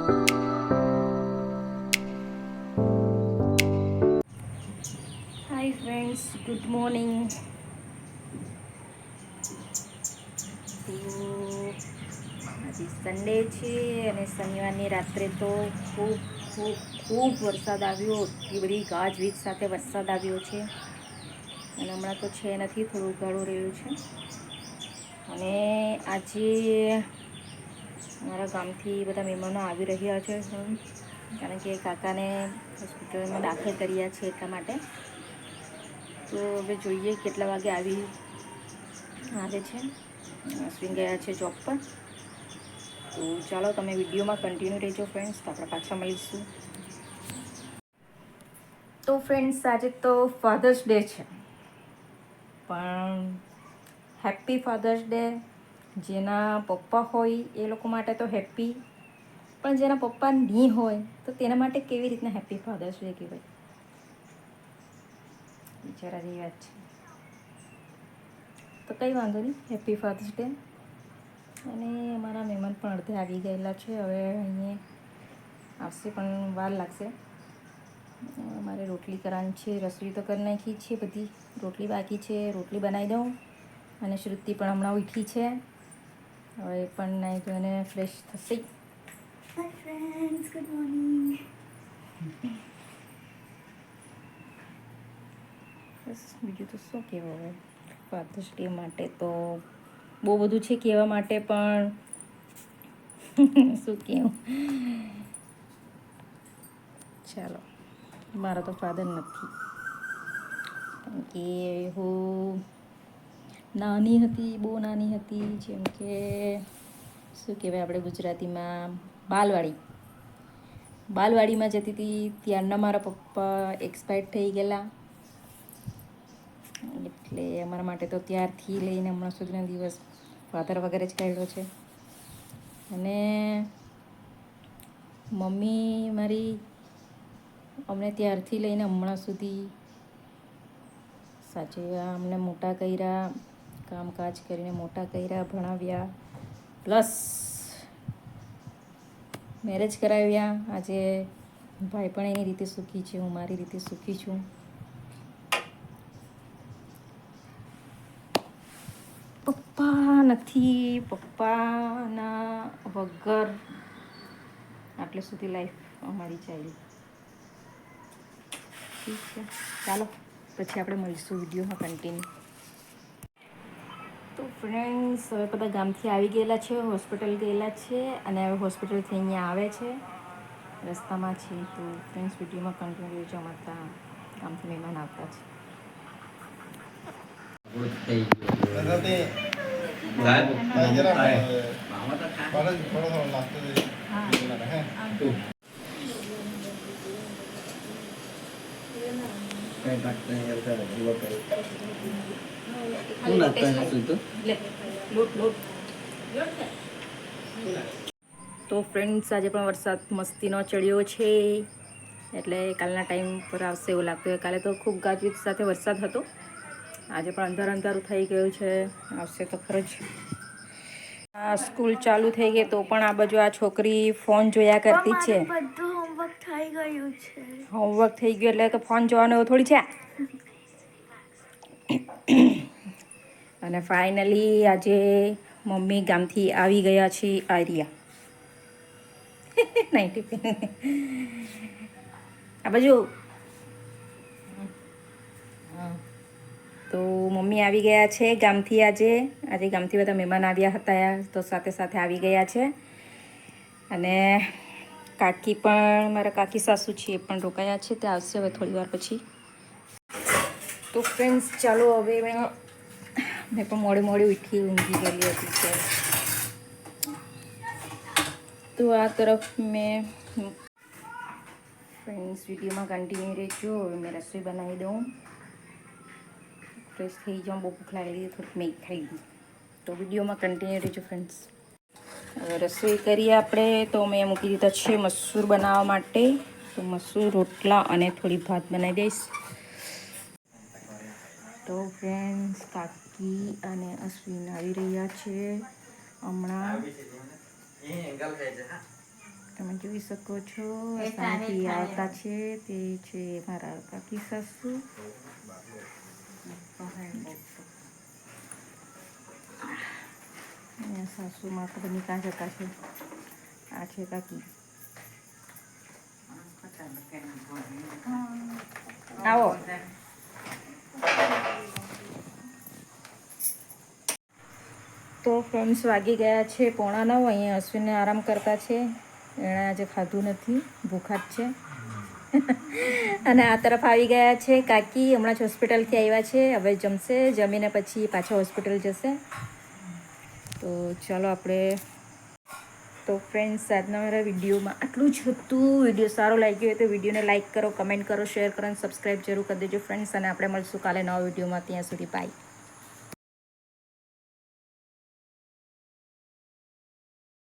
હાય friends, good morning. તો આજે Sunday છે અને શનિવારની રાત્રે તો ખૂબ ખૂબ ખૂબ વરસાદ આવ્યો. એટલી બધી ગાજવીજ સાથે વરસાદ આવ્યો છે અને હમણાં તો છે નથી, થોડું ઉઘાડું રહ્યું છે. અને આજે અમારા ગામથી બધા મહેમાનો આવી રહ્યા છે, કારણ કે કાકાને હોસ્પિટલમાં દાખલ કર્યા છે એટલા માટે. તો હવે જોઈએ કેટલા વાગે આવે છે. અશ્વિન ગયા છે જોબ પર. તો ચાલો તમે વિડીયોમાં કન્ટિન્યુ રહેજો ફ્રેન્ડ્સ, તો આપણે પાછા મળીશું. તો ફ્રેન્ડ્સ, આજે તો ફાધર્સ ડે છે, પણ હેપી ફાધર્સ ડે. જેના પપ્પા હોય એ લોકો માટે તો હેપી, પણ જેના પપ્પા નહીં હોય તો તેના માટે કેવી રીતના હેપી ફાધર્સ ડે કહેવાય? વિચારા જેવી વાત છે. તો કંઈ વાંધો નહીં, હેપી ફાધર્સ ડે. અને અમારા મહેમાન પણ અડધે આવી ગયેલા છે, હવે અહીંયા આવશે પણ વાર લાગશે. મારે રોટલી કરવાની છે, રસોઈ તો કરી નાખી છે, બધી રોટલી બાકી છે. રોટલી બનાવી દઉં. અને શ્રુતિ પણ હમણાં ઉઠી છે, હવે એ પણ નાહી ધોઈને ફ્રેશ થશે. Hi friends, good morning. બસ બીજું તો શું કહેવું હવે. ફાધર્સ ડે માટે તો બહુ બધું છે કહેવા માટે, પણ શું કહેવું. ચાલો, મારા તો ફાધર નથી, કારણ કે હું નાની હતી, બહુ નાની હતી. જેમ કે શું કહેવાય આપણે ગુજરાતીમાં બાલવાડીમાં જતી હતી ત્યારના મારા પપ્પા એક્સપાયર્ડ થઈ ગયેલા. એટલે અમારા માટે તો ત્યારથી લઈને હમણાં સુધીનો દિવસ ફાધર વગર જ કાઢ્યો છે. અને મમ્મી મારી અમને ત્યારથી લઈને હમણાં સુધી સાચવ્યા, અમને મોટા કર્યા, કામકાજ કરીને મોટા કર્યા, ભણાવ્યા, પ્લસ મેરેજ કરાવ્યા. આજે ભાઈ પણ એની રીતે સુખી છે, હું મારી રીતે સુખી છું. પપ્પા નથી, પપ્પાના વગર આટલે સુધી લાઈફ અમારી ચાલી. ઠીક છે, ચાલો પછી આપણે મળીશું વિડીયોમાં કન્ટિન્યુ. તો ફ્રેન્ડ્સ, હવે બધા ગામથી આવી ગયેલા છે, હોસ્પિટલ ગયેલા છે, અને હવે હોસ્પિટલથી અહીંયા આવે છે, રસ્તામાં છે. તો ફ્રેન્ડ્સ, વિડીયોમાં કન્ટિન્યુ રહેજો. અમારા ગામથી મહેમાન આવતા છે. તો ફ્રેન્ડ્સ, આજે પણ વરસાદ મસ્તીનો ચડ્યો છે, એટલે કાલના ટાઈમ પર આવશે એવું લાગતું હોય. કાલે તો ખૂબ ગાજવીજ સાથે વરસાદ હતો. આજે પણ અંધારું થઈ ગયું છે, આવશે તો ખરો જ. સ્કૂલ ચાલુ થઈ ગઈ તો પણ આ બાજુ આ છોકરી ફોન જોયા કરતી છે. બધું હોમવર્ક થઈ ગયું છે. હોમવર્ક થઈ ગયું એટલે તો ફોન જોવાનું એવું થોડી છે. અને ફાઇનલી આજે મમ્મી ગામથી આવી ગયા છે. આર્યા આ બાજુ. તો મમ્મી આવી ગયા છે ગામથી. આજે ગામથી બધા મહેમાન આવ્યા હતા, તો સાથે સાથે આવી ગયા છે. અને કાકી પણ, મારા કાકી સાસુ છે, એ પણ રોકાયા છે, તે આવશે હવે થોડી વાર પછી. તો ફ્રેન્ડ્સ, ચાલો હવે મેં પણ મોડી ઊંઘી ગયેલી હતી છે. તો આ તરફ મેં ફ્રેન્ડ્સ વિડીયોમાં કન્ટિન્યુ રહેજો. હવે મેં રસોઈ બનાવી દઉં, ફ્રેશ થઈ જાઉં. બહુ ભૂખ લાગેલી, થોડીક મેગી ખાઈ લીધી. તો વિડીયોમાં કન્ટિન્યુ રહેજો ફ્રેન્ડ્સ. હવે રસોઈ કરીએ આપણે. તો મેં મૂકી દીધા છે મસૂર બનાવવા માટે. તો મસૂર, રોટલા અને થોડી ભાત બનાવી દઈશ. તો ફ્રેન્ડ્સ, કાકી અને અશ્વિન આવી રહ્યા છે હમણાં. તમે જોઈ શકો છો સામેથી આવતા છે તે છે મારા કાકી સાસુ. અહીંયા સાસુમાં ખબર નહીં કાં જતા છે. આ છે કાકી. આવો. તો ફ્રેન્ડ્સ વાગી ગયા છે 8:45. અહીંયા અશ્વિનને આરામ કરતા છે. એણે આજે ખાધું નથી, ભૂખા જ છે. અને આ તરફ આવી ગયા છે કાકી. હમણાં જ હોસ્પિટલથી આવ્યા છે. હવે જમશે, જમીને પછી પાછા હોસ્પિટલ જશે. તો ચાલો આપણે. તો ફ્રેન્ડ્સ આજના મારા વિડીયોમાં આટલું જ હતું. વિડીયો સારો લાગ્યો હોય તો વિડીયોને લાઇક કરો, કમેન્ટ કરો, શેર કરો અને સબસ્ક્રાઈબ જરૂર કરી દેજો ફ્રેન્ડ્સ. અને આપણે મળશું કાલે નવા વિડીયોમાં. ત્યાં સુધી બાય.